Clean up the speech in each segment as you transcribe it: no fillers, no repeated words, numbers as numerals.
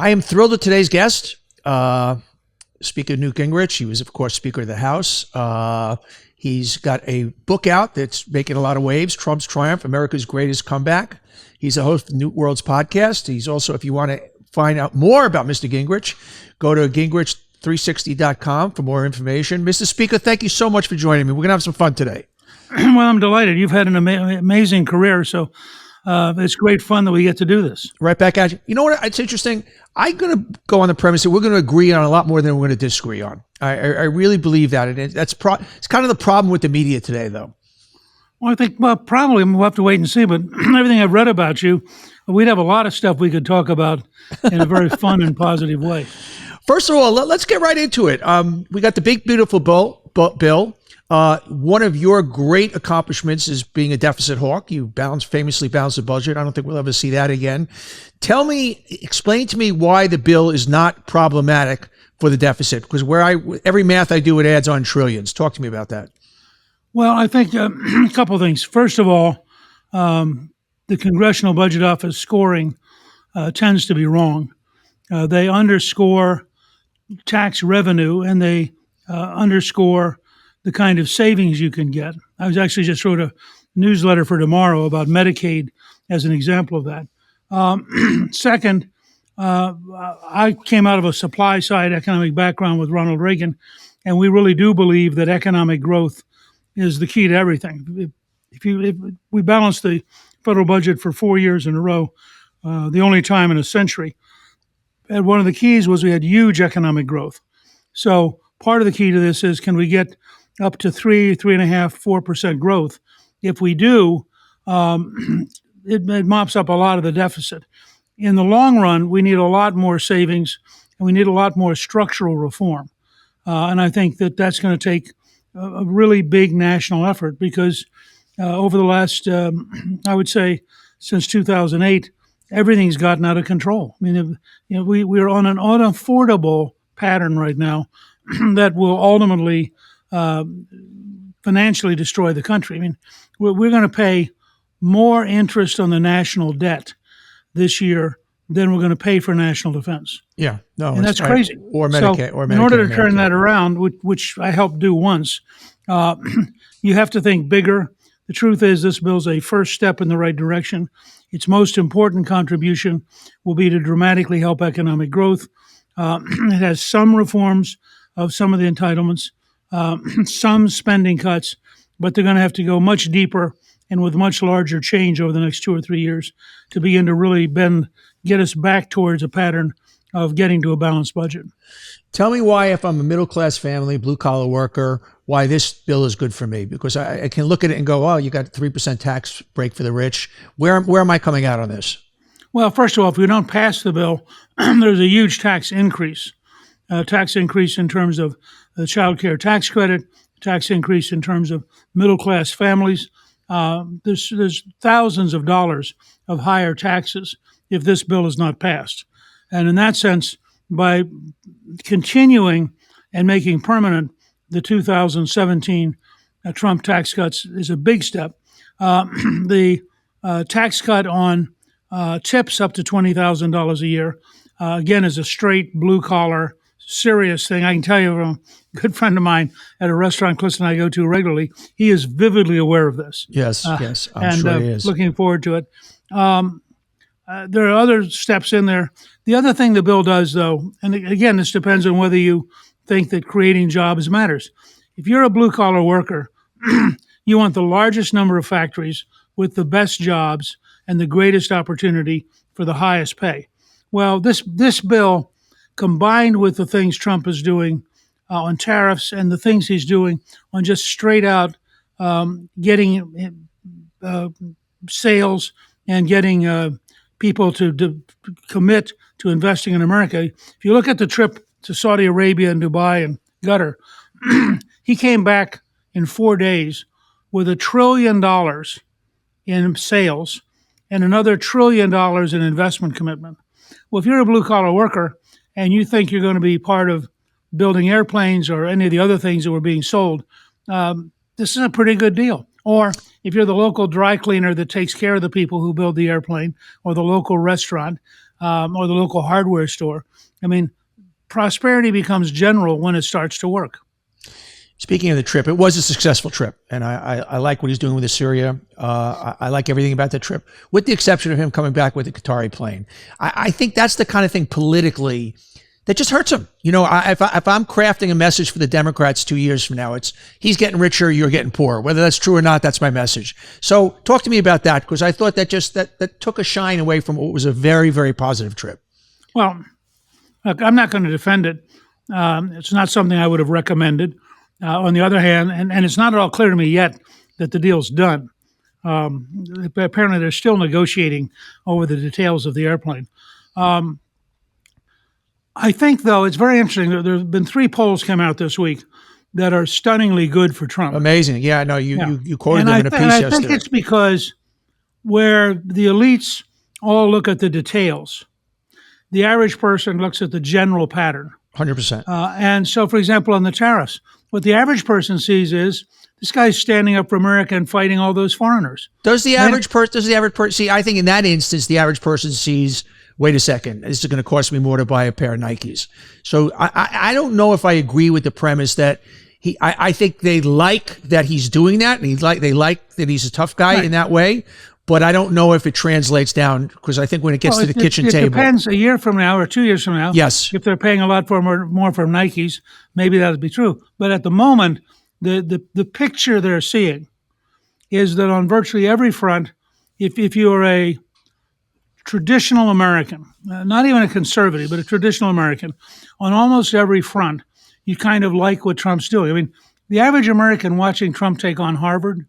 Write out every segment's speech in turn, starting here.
I am thrilled with today's guest, Speaker Newt Gingrich. He was, of course, Speaker of the House. He's got a book out that's making a lot of waves, Trump's Triumph, America's Greatest Comeback. He's a host of Newt World's podcast. He's also, if you want to find out more about Mr. Gingrich, go to gingrich360.com for more information. Mr. Speaker, thank you so much for joining me. We're going to have some fun today. Well, I'm delighted. You've had an amazing career, so it's great fun that we get to do this. Right back at you. You know what? It's interesting. I'm going to go on the premise that we're going to agree on a lot more than we're going to disagree on. I really believe that. And it's kind of the problem with the media today, though. Well, I think, probably we'll have to wait and see, but everything I've read about you, we'd have a lot of stuff we could talk about in a very fun and positive way. First of all, let's get right into it. We got the big, beautiful bill. One of your great accomplishments is being a deficit hawk. You famously balanced the budget. I don't think we'll ever see that again. Explain to me why the bill is not problematic for the deficit, because every math I do, it adds on trillions. Talk to me about that. Well, I think a couple of things. First of all, the Congressional Budget Office scoring tends to be wrong. They underscore tax revenue and they underscore the kind of savings you can get. I was actually just wrote a newsletter for tomorrow about Medicaid as an example of that. Second, I came out of a supply side economic background with Ronald Reagan, and we really do believe that economic growth is the key to everything. If we balance the federal budget for 4 years in a row, the only time in a century, and one of the keys was we had huge economic growth. So part of the key to this is, can we get up to 3.5%, 4% growth? If we do, it mops up a lot of the deficit. In the long run, we need a lot more savings and we need a lot more structural reform. And I think that that's going to take a really big national effort because over the last, I would say, since 2008, everything's gotten out of control. I mean, we're on an unaffordable pattern right now that will ultimately financially destroy the country. I mean, we're going to pay more interest on the national debt this year than we're going to pay for national defense. Yeah, no, and that's crazy. Or Medicaid. So in order to turn that around, which I helped do once, you have to think bigger. The truth is, this bill's a first step in the right direction. Its most important contribution will be to dramatically help economic growth. It has some reforms of some of the entitlements, some spending cuts, but they're going to have to go much deeper and with much larger change over the next 2 or 3 years to begin to really get us back towards a pattern of getting to a balanced budget. Tell me why, if I'm a middle-class family, blue-collar worker, why this bill is good for me. Because I can look at it and go, oh, you got a 3% tax break for the rich. Where am I coming out on this? Well, first of all, if we don't pass the bill, there's a huge tax increase. Tax increase in terms of the child care tax credit, tax increase in terms of middle-class families. There's thousands of dollars of higher taxes if this bill is not passed. And in that sense, by continuing and making permanent the 2017 Trump tax cuts is a big step. The tax cut on tips up to $20,000 a year, again, is a straight blue-collar, serious thing. I can tell you from a good friend of mine at a restaurant Clifton I go to regularly, he is vividly aware of this. Yes, I'm sure he is. Looking forward to it. There are other steps in there. The other thing the bill does, though, and again, this depends on whether you think that creating jobs matters. If you're a blue-collar worker, you want the largest number of factories with the best jobs and the greatest opportunity for the highest pay. Well, this bill, combined with the things Trump is doing on tariffs and the things he's doing on just straight out getting sales and getting people to commit to investing in America. If you look at the trip to Saudi Arabia and Dubai and Qatar, he came back in 4 days with $1 trillion in sales and another $1 trillion in investment commitment. Well, if you're a blue-collar worker and you think you're going to be part of building airplanes or any of the other things that were being sold, this is a pretty good deal. Or if you're the local dry cleaner that takes care of the people who build the airplane or the local restaurant, or the local hardware store. I mean, prosperity becomes general when it starts to work. Speaking of the trip, it was a successful trip, and I like what he's doing with Syria. I like everything about that trip, with the exception of him coming back with the Qatari plane. I think that's the kind of thing politically that just hurts him. You know, if I'm crafting a message for the Democrats 2 years from now, it's he's getting richer, you're getting poorer. Whether that's true or not, that's my message. So talk to me about that, because I thought that just that took a shine away from what was a very, very positive trip. Well, look, I'm not going to defend it. It's not something I would have recommended. On the other hand, and it's not at all clear to me yet that the deal's done. Apparently, they're still negotiating over the details of the airplane. I think, though, it's very interesting. There have been 3 polls come out this week that are stunningly good for Trump. Amazing. Yeah, no, you quoted them in a piece yesterday. I think it's because where the elites all look at the details, the average person looks at the general pattern. 100%. And so, for example, on the tariffs, what the average person sees is this guy's standing up for America and fighting all those foreigners. Does the average person see? I think in that instance, the average person sees, wait a second, this is going to cost me more to buy a pair of Nikes. So I don't know if I agree with the premise that I think they like that he's doing that, and they like that he's a tough guy in that way. But I don't know if it translates down, because I think when it gets to the kitchen table. It depends a year from now or 2 years from now. Yes. If they're paying a lot more for Nikes, maybe that would be true. But at the moment, the picture they're seeing is that on virtually every front, if you're a traditional American, not even a conservative, but a traditional American, on almost every front, you kind of like what Trump's doing. I mean, the average American watching Trump take on Harvard,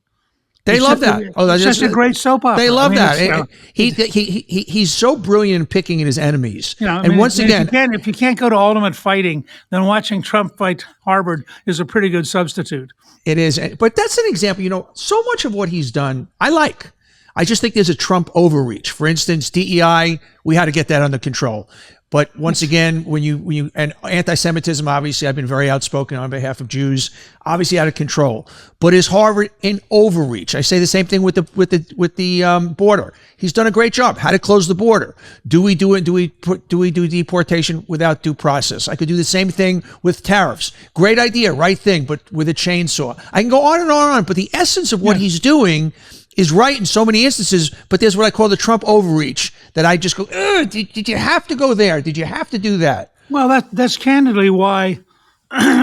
they love that. It's just a great soap opera. They love that. He's so brilliant in picking at his enemies. You know, and once again, if you can't go to ultimate fighting, then watching Trump fight Harvard is a pretty good substitute. It is. But that's an example. You know, so much of what he's done, I like. I just think there's a Trump overreach. For instance, DEI, we had to get that under control. But once again, when you and anti-Semitism, obviously, I've been very outspoken on behalf of Jews, obviously out of control. But is Harvard in overreach? I say the same thing with the border. He's done a great job. How to close the border? Do we do it? Do we do deportation without due process? I could do the same thing with tariffs. Great idea, right thing, but with a chainsaw. I can go on and on and on. But the essence of what he's doing is right in so many instances, but there's what I call the Trump overreach, that I just go, did you have to go there? Did you have to do that? Well, that's candidly why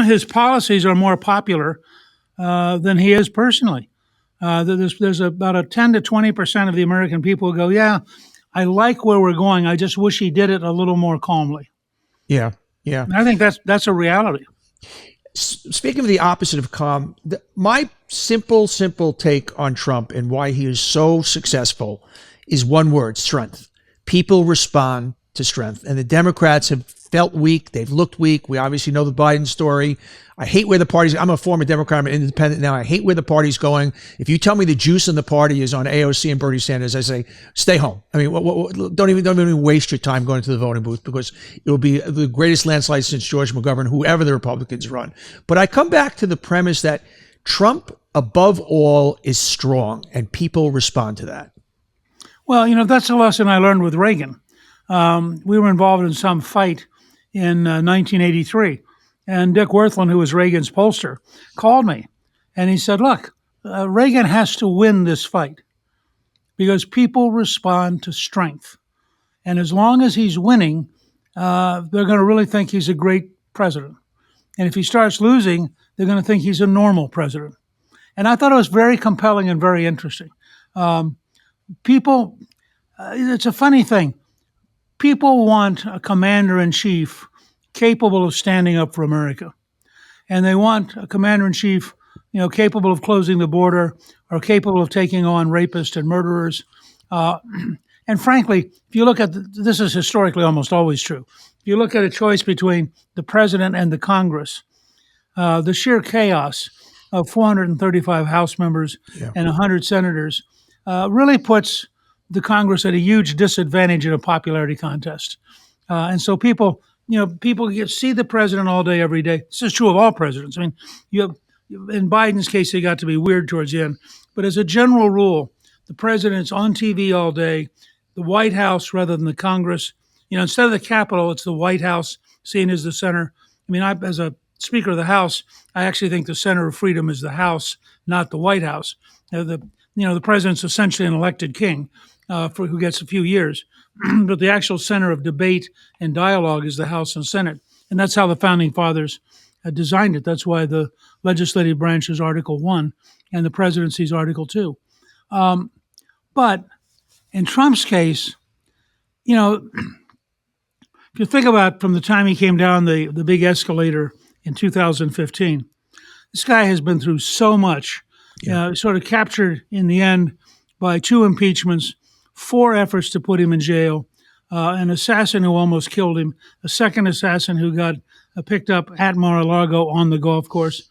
his policies are more popular than he is personally. There's about a 10 to 20% of the American people who go, yeah, I like where we're going. I just wish he did it a little more calmly. Yeah, yeah. And I think that's a reality. Speaking of the opposite of calm, my simple take on Trump and why he is so successful is one word: strength. People respond to strength. And the Democrats have felt weak. They've looked weak. We obviously know the Biden story. I hate where the party's. I'm a former Democrat. I'm an independent now. I hate where the party's going. If you tell me the juice in the party is on AOC and Bernie Sanders, I say, stay home. I mean, don't even waste your time going to the voting booth, because it will be the greatest landslide since George McGovern, whoever the Republicans run. But I come back to the premise that Trump, above all, is strong, and people respond to that. Well, you know, that's a lesson I learned with Reagan. We were involved in some fight in 1983. And Dick Werthland, who was Reagan's pollster, called me and he said, look, Reagan has to win this fight because people respond to strength. And as long as he's winning, they're going to really think he's a great president. And if he starts losing, they're going to think he's a normal president. And I thought it was very compelling and very interesting. People, it's a funny thing. People want a commander-in-chief capable of standing up for America. And they want a commander-in-chief, you know, capable of closing the border or capable of taking on rapists and murderers. And frankly, if you look at, this is historically almost always true. If you look at a choice between the president and the Congress, the sheer chaos of 435 House members and 100 senators really puts the Congress at a huge disadvantage in a popularity contest. And so people see the president all day, every day. This is true of all presidents. I mean, in Biden's case, they got to be weird towards the end. But as a general rule, the president's on TV all day. The White House, rather than the Congress, instead of the Capitol, it's the White House seen as the center. I mean, as a Speaker of the House, I actually think the center of freedom is the House, not the White House. The president's essentially an elected king for who gets a few years, but the actual center of debate and dialogue is the House and Senate, and that's how the founding fathers designed it. That's why the legislative branch is Article 1 and the presidency is Article 2. But in Trump's case, if you think about from the time he came down the big escalator in 2015, this guy has been through so much, sort of captured in the end by 2 impeachments, 4 efforts to put him in jail, an assassin who almost killed him, a second assassin who got picked up at Mar-a-Lago on the golf course.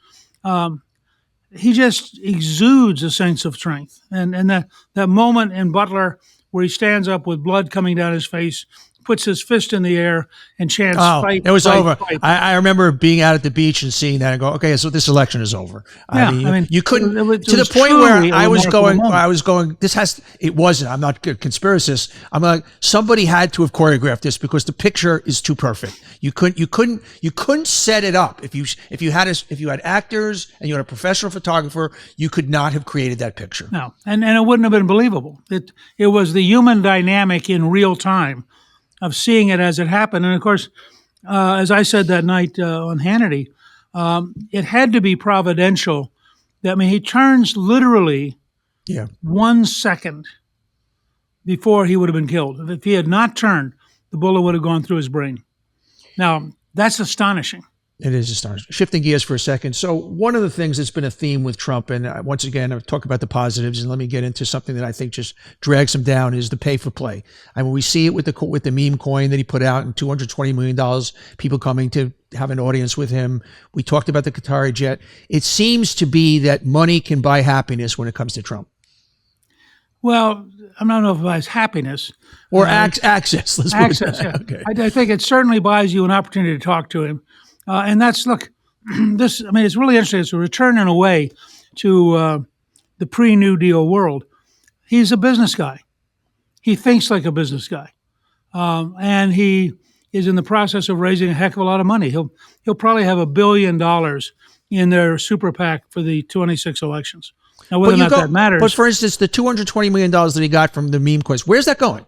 He just exudes a sense of strength. And that moment in Butler where he stands up with blood coming down his face, puts his fist in the air and chants, fight, it was fight, over. Fight. I remember being out at the beach and seeing that and go, okay, so this election is over. Yeah, I mean, you couldn't, it to the was point where truly a I was remarkable moment. it wasn't, I'm not a conspiracist. I'm like, somebody had to have choreographed this because the picture is too perfect. You couldn't set it up. If you had actors and you had a professional photographer, you could not have created that picture. No, and it wouldn't have been believable. It was the human dynamic in real time of seeing it as it happened. And of course, as I said that night on Hannity, it had to be providential. He turns literally 1 second before he would have been killed. If he had not turned, the bullet would have gone through his brain. Now, that's astonishing. It is astonishing. Shifting gears for a second. So one of the things that's been a theme with Trump, and once again, I'll talk about the positives, and let me get into something that I think just drags him down, is the Payforplay. I mean, we see it with the meme coin that he put out, and $220 million, people coming to have an audience with him. We talked about the Qatari jet. It seems to be that money can buy happiness when it comes to Trump. Well, I don't know if it buys happiness. Or access. Let's access, yeah. Okay. I think it certainly buys you an opportunity to talk to him. And that's, look, it's really interesting. It's a return in a way to the pre-New Deal world. He's a business guy. He thinks like a business guy. And he is in the process of raising a heck of a lot of money. He'll probably have $1 billion in their super PAC for the 26 elections. Now, whether or not that matters. But for instance, the $220 million that he got from the meme coins, where's that going?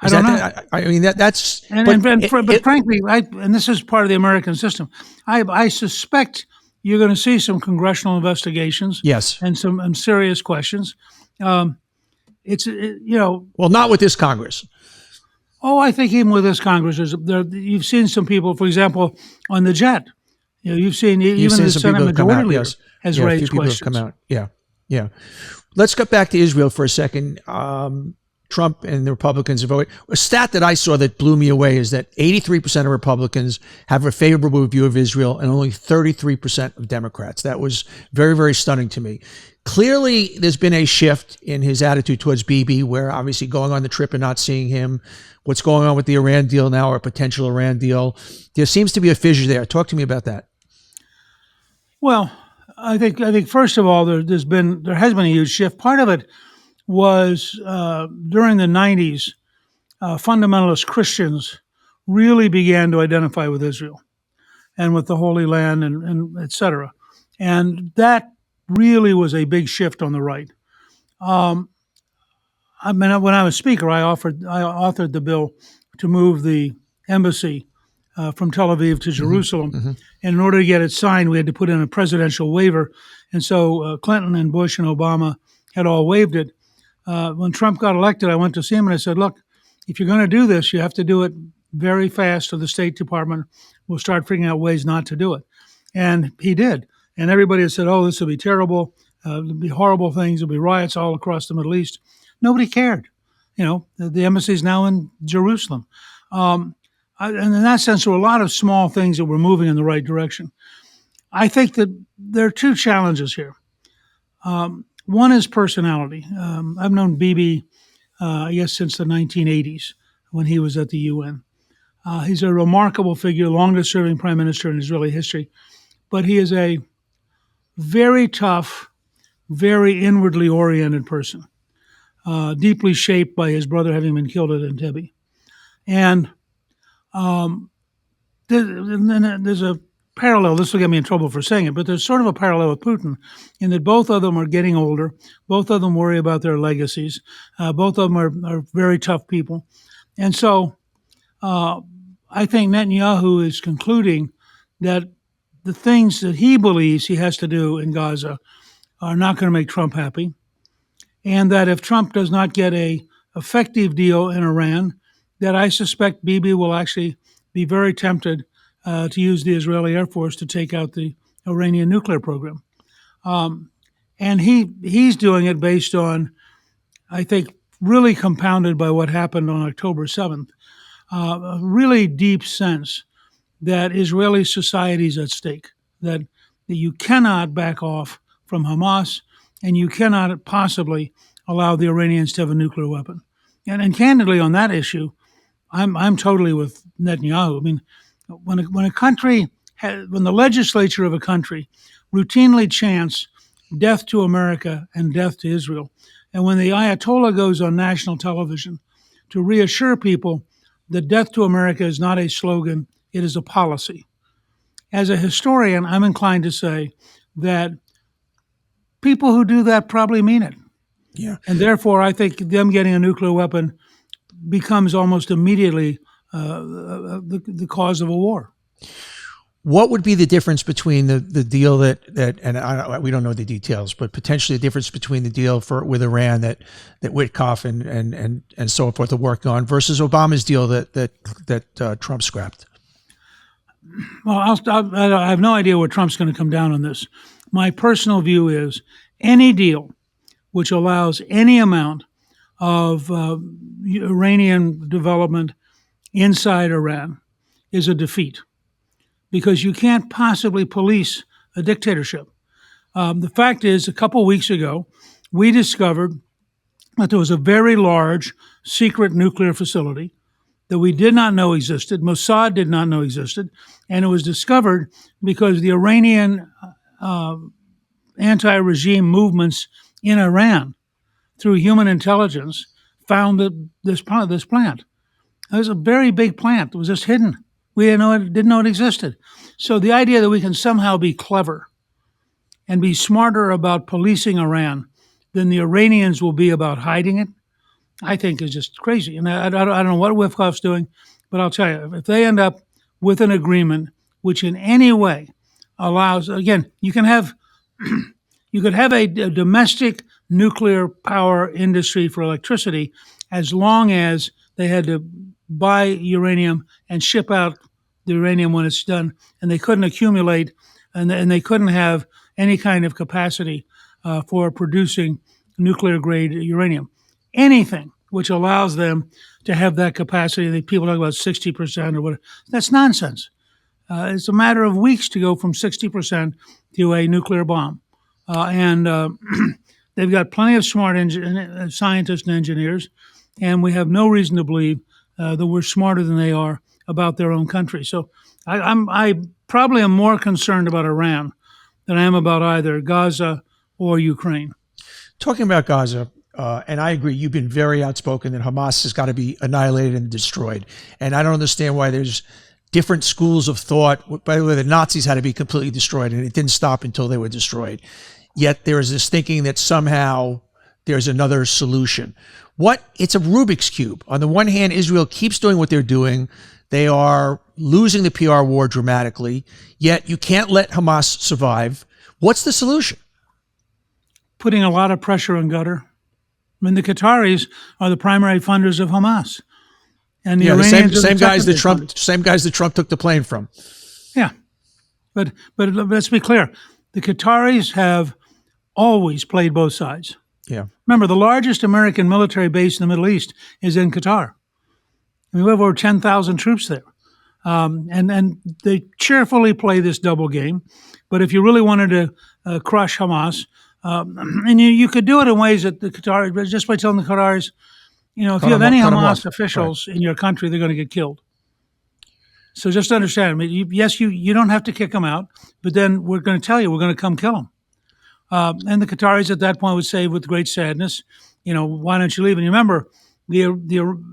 I don't know. I mean, that's... But frankly, and this is part of the American system, I suspect you're going to see some congressional investigations. Yes. And some serious questions. Well, not with this Congress. Oh, I think even with this Congress, you've seen some people, for example, on the jet. You've seen even the Senate Majority Leader has raised questions. Have come out. Yeah. Let's get back to Israel for a second. Trump and the Republicans have voted. A stat that I saw that blew me away is that 83% of Republicans have a favorable view of Israel and only 33% of Democrats. That was very, very stunning to me. Clearly, there's been a shift in his attitude towards Bibi, where obviously going on the trip and not seeing him, what's going on with the Iran deal now, or potential Iran deal. There seems to be a fissure there. Talk to me about that. Well, I think first of all, there has been a huge shift. Part of it was during the 90s, fundamentalist Christians really began to identify with Israel and with the Holy Land and et cetera. And that really was a big shift on the right. When I was Speaker, I authored the bill to move the embassy from Tel Aviv to Jerusalem. Mm-hmm. And in order to get it signed, we had to put in a presidential waiver. And so Clinton and Bush and Obama had all waived it. When Trump got elected, I went to see him and I said, look, if you're going to do this, you have to do it very fast, or the State Department will start figuring out ways not to do it. And he did. And everybody had said, oh, this will be terrible. There'll be horrible things. There'll be riots all across the Middle East. Nobody cared. The embassy is now in Jerusalem. And in that sense, there were a lot of small things that were moving in the right direction. I think that there are two challenges here. One is personality. I've known Bibi, I guess, since the 1980s when he was at the UN. He's a remarkable figure, longest-serving prime minister in Israeli history. But he is a very tough, very inwardly oriented person, deeply shaped by his brother having been killed at Entebbe. And there's a parallel. This will get me in trouble for saying it, but there's sort of a parallel with Putin in that both of them are getting older. Both of them worry about their legacies. Both of them are very tough people. And so I think Netanyahu is concluding that the things that he believes he has to do in Gaza are not going to make Trump happy, and that if Trump does not get a effective deal in Iran, that I suspect Bibi will actually be very tempted to use the Israeli Air Force to take out the Iranian nuclear program. And he's doing it based on, I think, really compounded by what happened on October 7th, a really deep sense that Israeli society is at stake, that you cannot back off from Hamas, and you cannot possibly allow the Iranians to have a nuclear weapon. And candidly, on that issue, I'm totally with Netanyahu. I mean, when the legislature of a country routinely chants death to America and death to Israel, and when the Ayatollah goes on national television to reassure people that death to America is not a slogan, it is a policy. As a historian, I'm inclined to say that people who do that probably mean it. Yeah. And therefore, I think them getting a nuclear weapon becomes almost immediately the cause of a war. What would be the difference between the deal that we don't know the details, but potentially the difference between the deal with Iran that Witkoff and so forth are working on versus Obama's deal that Trump scrapped? Well, I have no idea where Trump's going to come down on this. My personal view is any deal which allows any amount of Iranian development inside Iran is a defeat, because you can't possibly police a dictatorship. The fact is, a couple weeks ago, we discovered that there was a very large secret nuclear facility that we did not know existed, Mossad did not know existed, and it was discovered because the Iranian anti-regime movements in Iran, through human intelligence, found this plant. It was a very big plant. It was just hidden. We didn't know it existed. So the idea that we can somehow be clever and be smarter about policing Iran than the Iranians will be about hiding it, I think is just crazy. And I don't know what Witkoff's doing, but I'll tell you, if they end up with an agreement which in any way allows, again, you could have a domestic nuclear power industry for electricity as long as they had to buy uranium and ship out the uranium when it's done, and they couldn't accumulate, and they couldn't have any kind of capacity for producing nuclear-grade uranium. Anything which allows them to have that capacity, people talk about 60% or whatever, that's nonsense. It's a matter of weeks to go from 60% to a nuclear bomb. And they've got plenty of smart scientists and engineers, and we have no reason to believe that we're smarter than they are about their own country. So I probably am more concerned about Iran than I am about either Gaza or Ukraine. Talking about Gaza, and I agree, you've been very outspoken that Hamas has got to be annihilated and destroyed. And I don't understand why there's different schools of thought. By the way, the Nazis had to be completely destroyed, and it didn't stop until they were destroyed. Yet there is this thinking that somehow there's another solution. It's a Rubik's Cube. On the one hand, Israel keeps doing what they're doing. They are losing the PR war dramatically, yet you can't let Hamas survive. What's the solution? Putting a lot of pressure on Qatar. I mean, the Qataris are the primary funders of Hamas. And the Iranians same guys that Trump took the plane from. Yeah. But let's be clear. The Qataris have always played both sides. Yeah. Remember, the largest American military base in the Middle East is in Qatar. I mean, we have over 10,000 troops there. And they cheerfully play this double game. But if you really wanted to crush Hamas, and you could do it in ways that the Qataris, just by telling the Qataris, if you have any Hamas officials in your country, they're going to get killed. So just understand, I mean, yes, you don't have to kick them out, but then we're going to tell you we're going to come kill them. And the Qataris at that point would say with great sadness, why don't you leave? And you remember, the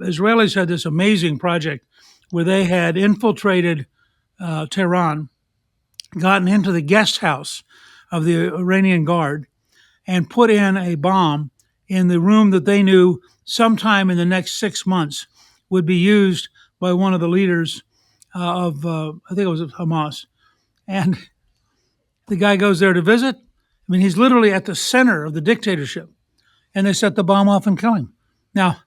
Israelis had this amazing project where they had infiltrated Tehran, gotten into the guest house of the Iranian Guard, and put in a bomb in the room that they knew sometime in the next 6 months would be used by one of the leaders of, I think it was Hamas. And the guy goes there to visit. I mean, he's literally at the center of the dictatorship. And they set the bomb off and kill him. Now,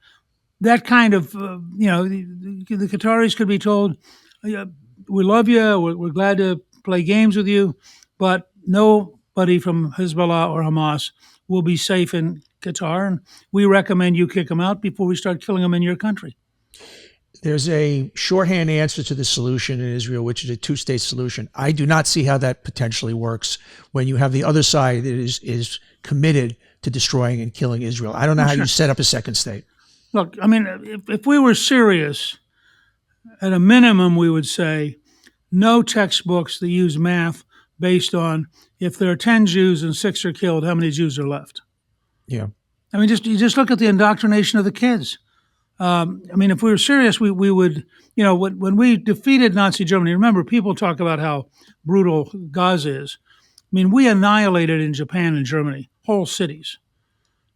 that kind of, the Qataris could be told, we love you, we're glad to play games with you, but nobody from Hezbollah or Hamas will be safe in Qatar, and we recommend you kick them out before we start killing them in your country. There's a shorthand answer to the solution in Israel, which is a two-state solution. I do not see how that potentially works when you have the other side that is committed to destroying and killing Israel. I don't know how you set up a second state. Look, I mean, if we were serious, at a minimum, we would say no textbooks that use math based on if there are 10 Jews and 6 are killed, how many Jews are left? Yeah. I mean, you just look at the indoctrination of the kids. I mean, if we were serious, we would, when we defeated Nazi Germany, remember, people talk about how brutal Gaza is. I mean, we annihilated in Japan and Germany whole cities.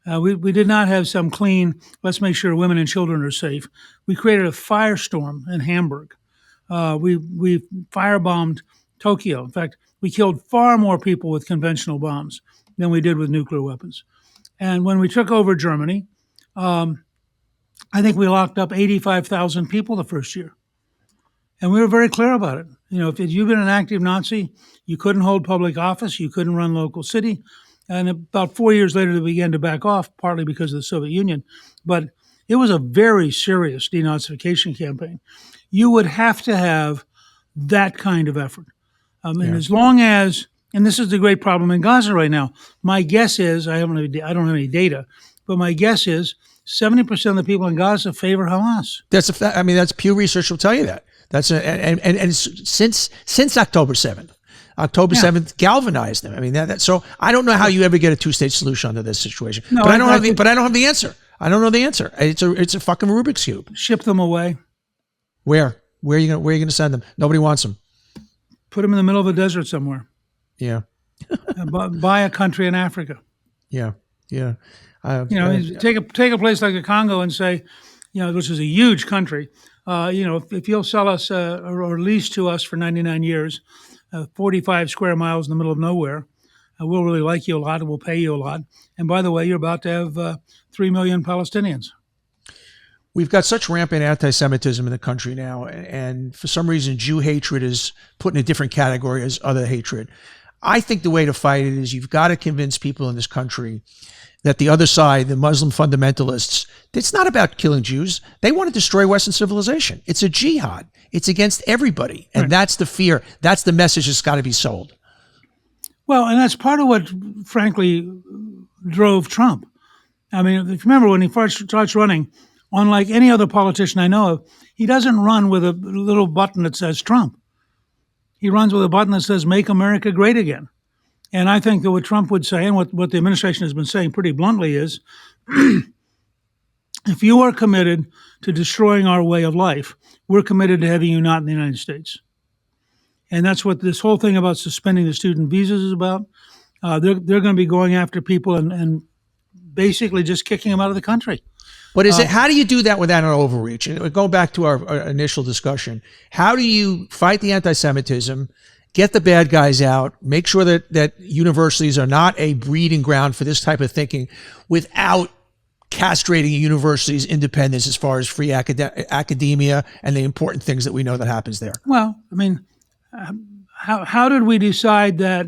We did not have some clean, let's make sure women and children are safe. We created a firestorm in Hamburg. We firebombed Tokyo. In fact, we killed far more people with conventional bombs than we did with nuclear weapons. And when we took over Germany, I think we locked up 85,000 people the first year. And we were very clear about it. If you've been an active Nazi, you couldn't hold public office, you couldn't run local city. And about 4 years later, they began to back off, partly because of the Soviet Union. But it was a very serious denazification campaign. You would have to have that kind of effort. And as long as, and this is the great problem in Gaza right now, my guess is, I don't have any data, but my guess is 70% of the people in Gaza favor Hamas. That's Pew Research will tell you that. And since October 7th. October 7th galvanized them. I mean, so I don't know how you ever get a two-state solution under this situation. No, but I don't have the answer. I don't know the answer. It's a fucking Rubik's Cube. Ship them away. Where are you going to send them? Nobody wants them. Put them in the middle of the desert somewhere. Yeah. Buy a country in Africa. Yeah. Yeah. Take a place like the Congo and say, which is a huge country. If you'll sell us or lease to us for 99 years, 45 square miles in the middle of nowhere, we'll really like you a lot and we'll pay you a lot. And by the way, you're about to have 3 million Palestinians. We've got such rampant anti-Semitism in the country now, and for some reason, Jew hatred is put in a different category as other hatred. I think the way to fight it is you've got to convince people in this country that the other side, the Muslim fundamentalists, it's not about killing Jews. They want to destroy Western civilization. It's a jihad. It's against everybody. And That's the fear. That's the message that's got to be sold. Well, and that's part of what, frankly, drove Trump. I mean, if you remember when he first starts running, unlike any other politician I know of, he doesn't run with a little button that says Trump. He runs with a button that says, Make America Great Again. And I think that what Trump would say, and what the administration has been saying pretty bluntly is, if you are committed to destroying our way of life, we're committed to having you not in the United States. And that's what this whole thing about suspending the student visas is about. They're going to be going after people and basically just kicking them out of the country. But how do you do that without an overreach? And go back to our initial discussion. How do you fight the anti-Semitism, get the bad guys out, make sure that universities are not a breeding ground for this type of thinking without castrating a university's independence as far as free academia and the important things that we know that happens there? Well, I mean, how did we decide that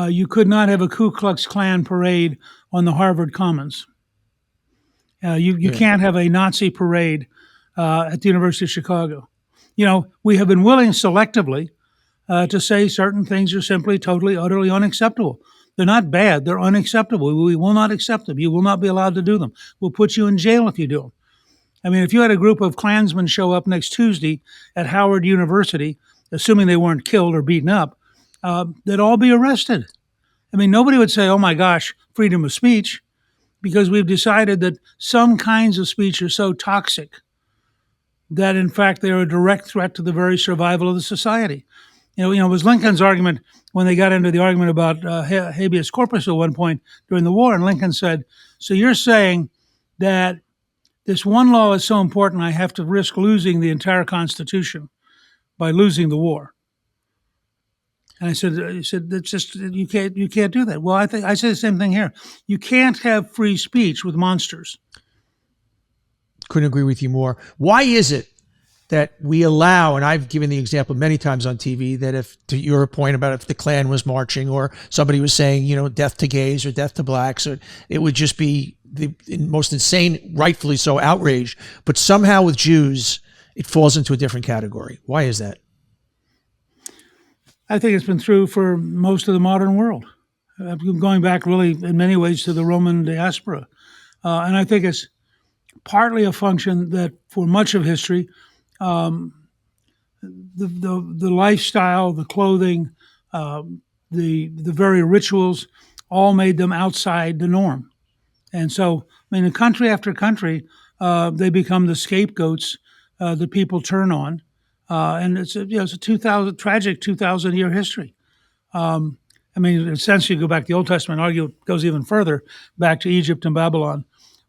you could not have a Ku Klux Klan parade on the Harvard Commons? You can't have a Nazi parade at the University of Chicago. We have been willing selectively to say certain things are simply totally, utterly unacceptable. They're not bad. They're unacceptable. We will not accept them. You will not be allowed to do them. We'll put you in jail if you do them. I mean, if you had a group of Klansmen show up next Tuesday at Howard University, assuming they weren't killed or beaten up, they'd all be arrested. I mean, nobody would say, oh my gosh, freedom of speech. because we've decided that some kinds of speech are so toxic that, in fact, they're a direct threat to the very survival of the society. It was Lincoln's argument when they got into the argument about habeas corpus at one point during the war, and Lincoln said, "So you're saying that this one law is so important, I have to risk losing the entire Constitution by losing the war?" And he said, "That's just you can't do that." Well, I say the same thing here. You can't have free speech with monsters. Couldn't agree with you more. Why is it that we allow, and I've given the example many times on TV, that if, to your point about if the Klan was marching or somebody was saying, death to gays or death to blacks, or it would just be the most insane, rightfully so, outrage. But somehow with Jews, it falls into a different category. Why is that? I think it's been true for most of the modern world, going back really in many ways to the Roman diaspora. And I think it's partly a function that for much of history, the lifestyle, the clothing, the very rituals all made them outside the norm. And so, in country after country, they become the scapegoats that people turn on. And it's a tragic 2,000-year history. Essentially, you go back to the Old Testament, argue it goes even further back to Egypt and Babylon.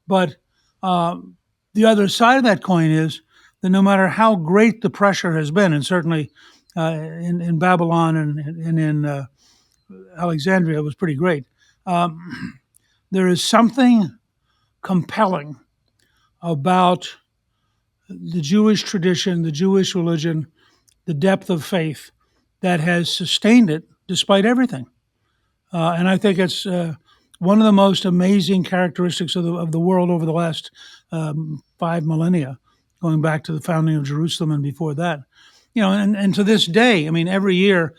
But the other side of that coin is that no matter how great the pressure has been, and certainly in Babylon and in Alexandria, it was pretty great, there is something compelling about the Jewish tradition, the Jewish religion, the depth of faith that has sustained it despite everything. And I think it's one of the most amazing characteristics of the world over the last 5 millennia, going back to the founding of Jerusalem and before that. And to this day, every year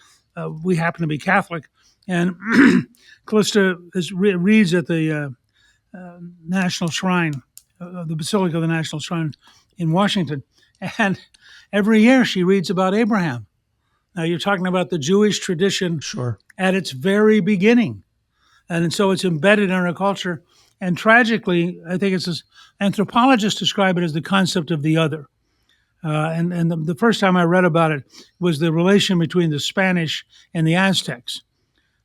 we happen to be Catholic, and Callista reads at the National Shrine, the Basilica of the National Shrine in Washington, and every year she reads about Abraham. Now you're talking about the Jewish tradition Sure. At its very beginning. And so it's embedded in our culture. And tragically, I think anthropologists describe it as the concept of the other. And the first time I read about it was the relation between the Spanish and the Aztecs,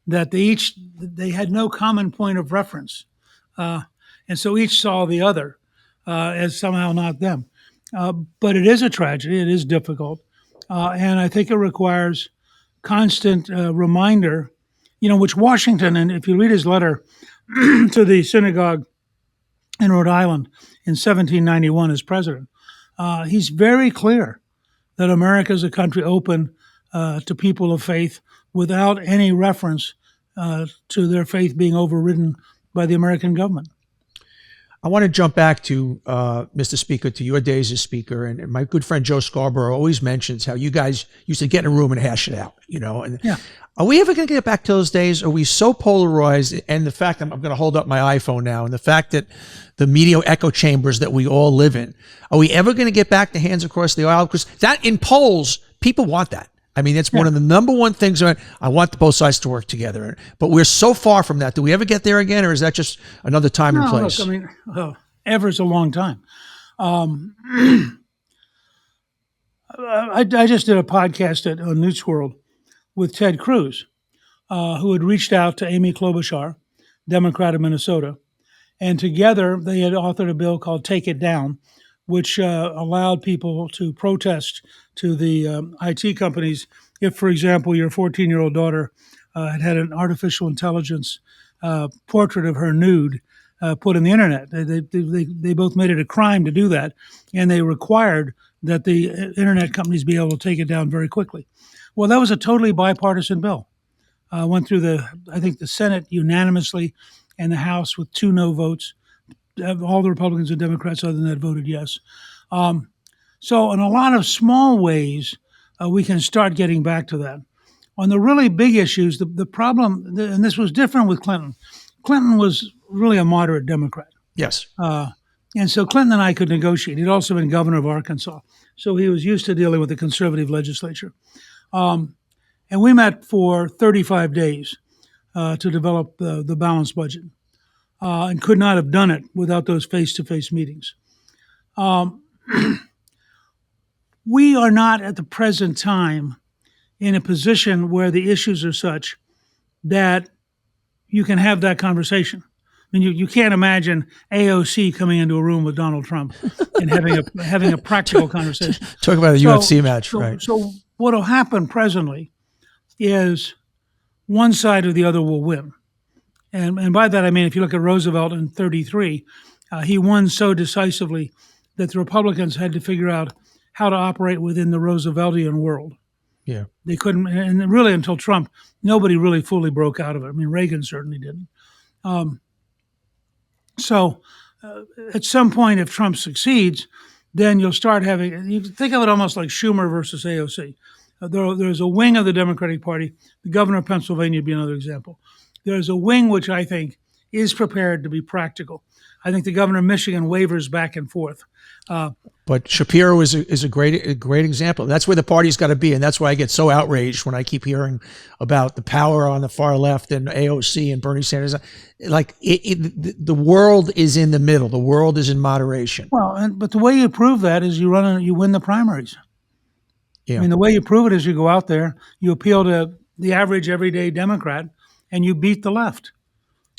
that they had no common point of reference. And so each saw the other as somehow not them. But it is a tragedy. It is difficult. And I think it requires constant reminder, which Washington, and if you read his letter to the synagogue in Rhode Island in 1791 as president, he's very clear that America is a country open to people of faith without any reference to their faith being overridden by the American government. I want to jump back to, Mr. Speaker, to your days as Speaker. And my good friend Joe Scarborough always mentions how you guys used to get in a room and hash it out, And yeah. Are we ever going to get back to those days? Are we so polarized? And the fact that I'm going to hold up my iPhone now, and the fact that the media echo chambers that we all live in, are we ever going to get back to hands across the aisle? Because that in polls, people want that. It's one of the number one things. I want both sides to work together, but we're so far from that. Do we ever get there again, or is that just another time and place? Look, ever's a long time. I just did a podcast on Newt's World with Ted Cruz, who had reached out to Amy Klobuchar, Democrat of Minnesota, and together they had authored a bill called Take It Down, which allowed people to protest to the IT companies if, for example, your 14-year-old daughter had an artificial intelligence portrait of her nude put on the internet. They both made it a crime to do that, and they required that the internet companies be able to take it down very quickly. Well, that was a totally bipartisan bill. Went through the Senate unanimously, and the House with 2 no votes. All the Republicans and Democrats other than that voted yes. So in a lot of small ways, we can start getting back to that. On the really big issues, the problem, and this was different with Clinton. Clinton was really a moderate Democrat. Yes. And so Clinton and I could negotiate. He'd also been governor of Arkansas. So he was used to dealing with the conservative legislature. And we met for 35 days to develop the balanced budget. and could not have done it without those face-to-face meetings. We are not at the present time in a position where the issues are such that you can have that conversation. I mean, you can't imagine AOC coming into a room with Donald Trump and having a practical conversation. Talk about a UFC match, right? So what will happen presently is one side or the other will win. And by that I mean, if you look at Roosevelt in 1933, he won so decisively that the Republicans had to figure out how to operate within the Rooseveltian world. Yeah. They couldn't, and really until Trump, nobody really fully broke out of it. I mean, Reagan certainly didn't. So at some point, if Trump succeeds, then you'll start having, you think of it almost like Schumer versus AOC. There's a wing of the Democratic Party. The governor of Pennsylvania would be another example. There's a wing which I think is prepared to be practical. I think the governor of Michigan wavers back and forth. But Shapiro is a great example. That's where the party's got to be, and that's why I get so outraged when I keep hearing about the power on the far left and AOC and Bernie Sanders. Like the world is in the middle. The world is in moderation. Well, but the way you prove that is you win the primaries. Yeah. I mean, the way you prove it is you go out there, you appeal to the average everyday Democrat, and you beat the left.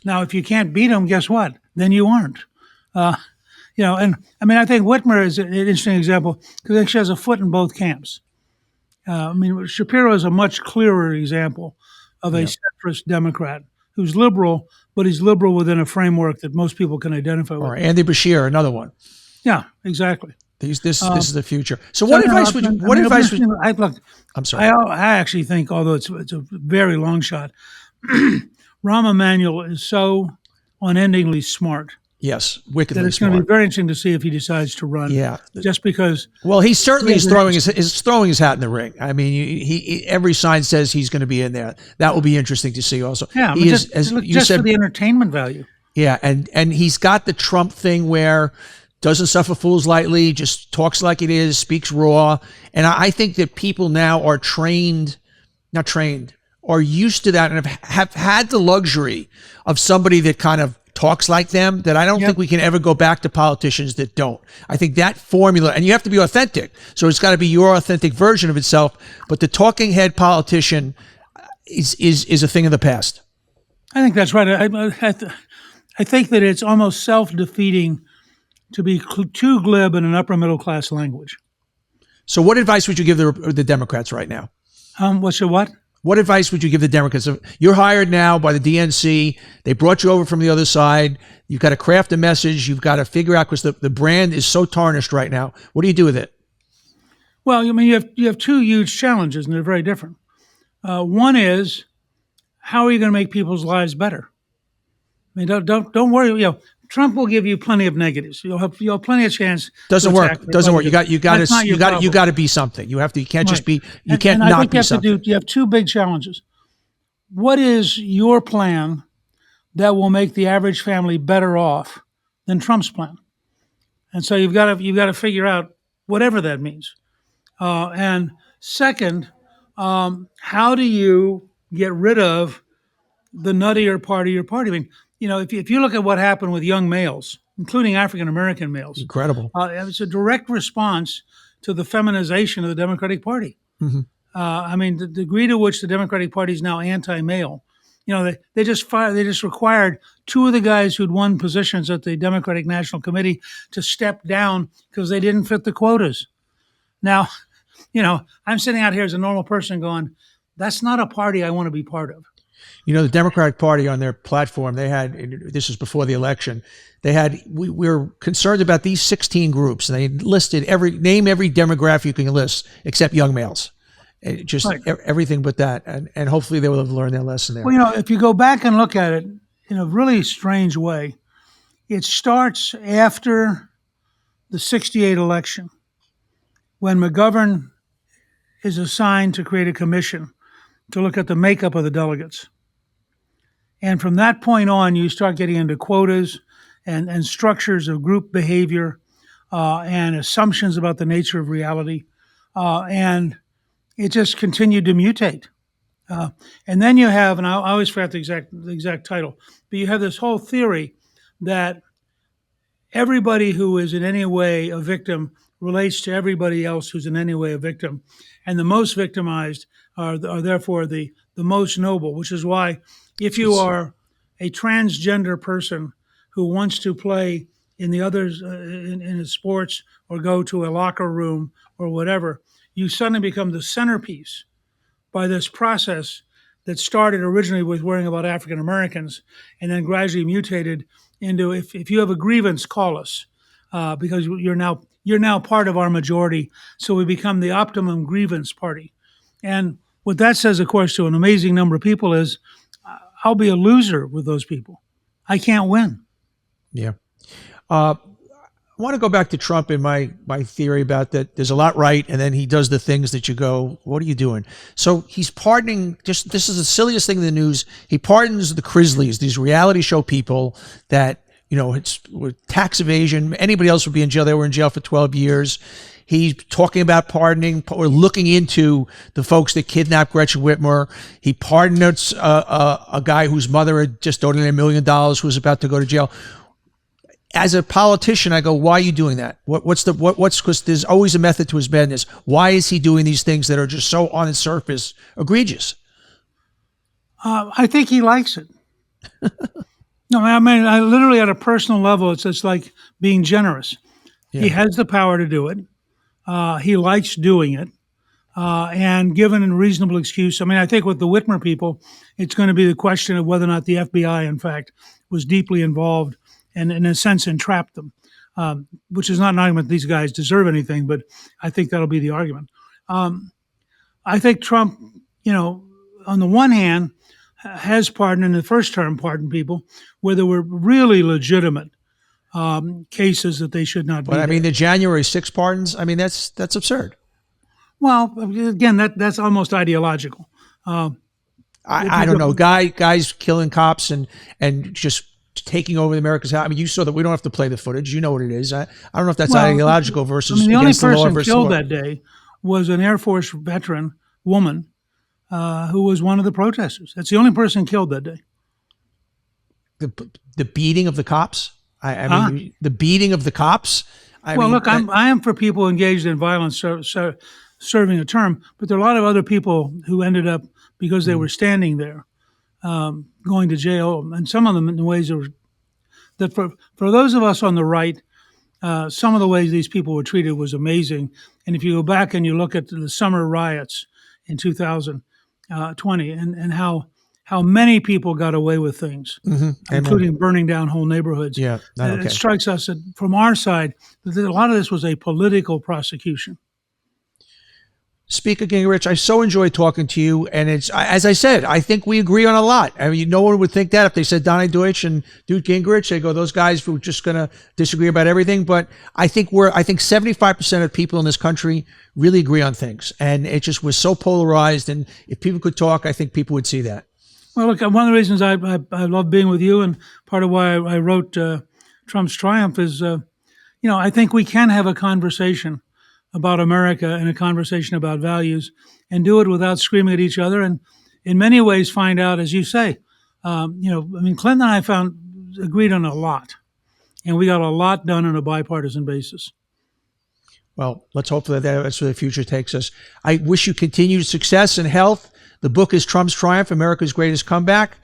Now, if you can't beat them, guess what? Then you aren't. And I mean, I think Whitmer is an interesting example because I think she has a foot in both camps. I mean, Shapiro is a much clearer example of a centrist Democrat who's liberal, but he's liberal within a framework that most people can identify with. Or Andy Bashir, another one. Yeah, exactly. This is the future. So what advice would you? What advice would you? Look, I'm sorry. I actually think, although it's a very long shot, Rahm Emanuel is so unendingly smart. Yes, wickedly that it's smart. going to be very interesting to see if he decides to run. Yeah, just because. Well, he certainly is throwing his hat in the ring. I mean, he every sign says he's going to be in there. That will be interesting to see. Also, yeah, he just for the entertainment value. Yeah, and he's got the Trump thing where doesn't suffer fools lightly, just talks like it is, speaks raw, and I think that people now are are used to that and have had the luxury of somebody that kind of talks like them, that I don't think we can ever go back to politicians that don't. I think that formula, and you have to be authentic, so it's got to be your authentic version of itself, but the talking head politician is a thing of the past. I think that's right. I think that it's almost self-defeating to be too glib in an upper middle class language. So what advice would you give the Democrats right now? What advice would you give the Democrats? You're hired now by the DNC. They brought you over from the other side. You've got to craft a message. You've got to figure out, because the brand is so tarnished right now. What do you do with it? Well, I mean, you have two huge challenges, and they're very different. One is, how are you going to make people's lives better? I mean, don't worry. Trump will give you plenty of negatives. You'll have plenty of chance. Doesn't work. You got to be something. You can't just be. You can't not be something. You have two big challenges. What is your plan that will make the average family better off than Trump's plan? And so you've got to figure out whatever that means. And second, how do you get rid of the nuttier part of your party? I mean, if you look at what happened with young males, including African-American males. Incredible. It was a direct response to the feminization of the Democratic Party. Mm-hmm. I mean, the degree to which the Democratic Party is now anti-male. They just required two of the guys who'd won positions at the Democratic National Committee to step down because they didn't fit the quotas. Now, I'm sitting out here as a normal person going, that's not a party I want to be part of. The Democratic Party on their platform, they had, this was before the election, they had, we're concerned about these 16 groups, and they listed name every demographic you can list except young males. Just right. Everything but that. And hopefully they will have learned their lesson there. Well, if you go back and look at it in a really strange way, it starts after the 1968 election, when McGovern is assigned to create a commission to look at the makeup of the delegates. And from that point on, you start getting into quotas and structures of group behavior and assumptions about the nature of reality. And it just continued to mutate. And then you have, and I always forget the exact title, but you have this whole theory that everybody who is in any way a victim relates to everybody else who's in any way a victim. And the most victimized are therefore the most noble, which is why if you are a transgender person who wants to play in the others in sports or go to a locker room or whatever, you suddenly become the centerpiece by this process that started originally with worrying about African Americans and then gradually mutated into if you have a grievance, call us because you're now part of our majority. So we become the optimum grievance party. And what that says, of course, to an amazing number of people is I'll be a loser with those people. I can't win. Yeah. I want to go back to Trump and my theory about that. There's a lot right, and then he does the things that you go, what are you doing? So he's pardoning, this is the silliest thing in the news. He pardons the Grizzlies, these reality show people that, it's with tax evasion. Anybody else would be in jail. They were in jail for 12 years. He's talking about pardoning or looking into the folks that kidnapped Gretchen Whitmer. He pardoned a guy whose mother had just owed him $1 million who was about to go to jail. As a politician, I go, why are you doing that? Because there's always a method to his madness. Why is he doing these things that are just so on the surface egregious? I think he likes it. No, I mean, I literally at a personal level, it's just like being generous. Yeah. He has the power to do it. He likes doing it. And given a reasonable excuse, I mean, I think with the Whitmer people, it's going to be the question of whether or not the FBI, in fact, was deeply involved and in a sense entrapped them, which is not an argument these guys deserve anything, but I think that'll be the argument. I think Trump, on the one hand, has pardoned in the first term pardoned people where there were really legitimate cases that they should not be. But I mean, the January 6 pardons, I mean, that's absurd. Well, again, that's almost ideological. I don't know. Guys killing cops and just taking over America's house. I mean, you saw that we don't have to play the footage. You know what it is. I don't know if that's ideological versus the only against the law person versus killed law. that day was an Air Force veteran woman who was one of the protesters. That's the only person killed that day. The beating of the cops? I mean, the beating of the cops? I am for people engaged in violence serving a term, but there are a lot of other people who ended up, because they were standing there, going to jail, and some of them in ways that for those of us on the right, some of the ways these people were treated was amazing. And if you go back and you look at the summer riots in 2020 and how many people got away with things, including burning down whole neighborhoods. Yeah, It strikes us that from our side that a lot of this was a political prosecution. Speaker Gingrich, I so enjoyed talking to you, and it's, as I said, I think we agree on a lot. I mean, no one would think that if they said Donny Deutsch and Newt Gingrich, they go, those guys were just going to disagree about everything. But I think 75% of people in this country really agree on things, and it just was so polarized. And if people could talk, I think people would see that. Well, look, one of the reasons I love being with you, and part of why I wrote Trump's Triumph is, I think we can have a conversation about America and a conversation about values and do it without screaming at each other. And in many ways find out, as you say, Clinton and I agreed on a lot, and we got a lot done on a bipartisan basis. Well, let's hope that that's where the future takes us. I wish you continued success and health. The book is Trump's Triumph, America's Greatest Comeback.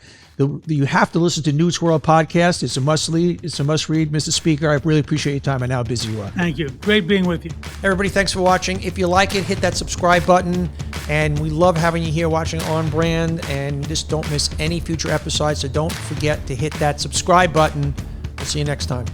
You have to listen to Newt's World podcast. It's a must read. Mr. Speaker, I really appreciate your time. I know how busy you are. Thank you. Great being with you. Everybody, thanks for watching. If you like it, hit that subscribe button. And we love having you here watching On Brand. And just don't miss any future episodes. So don't forget to hit that subscribe button. We'll see you next time.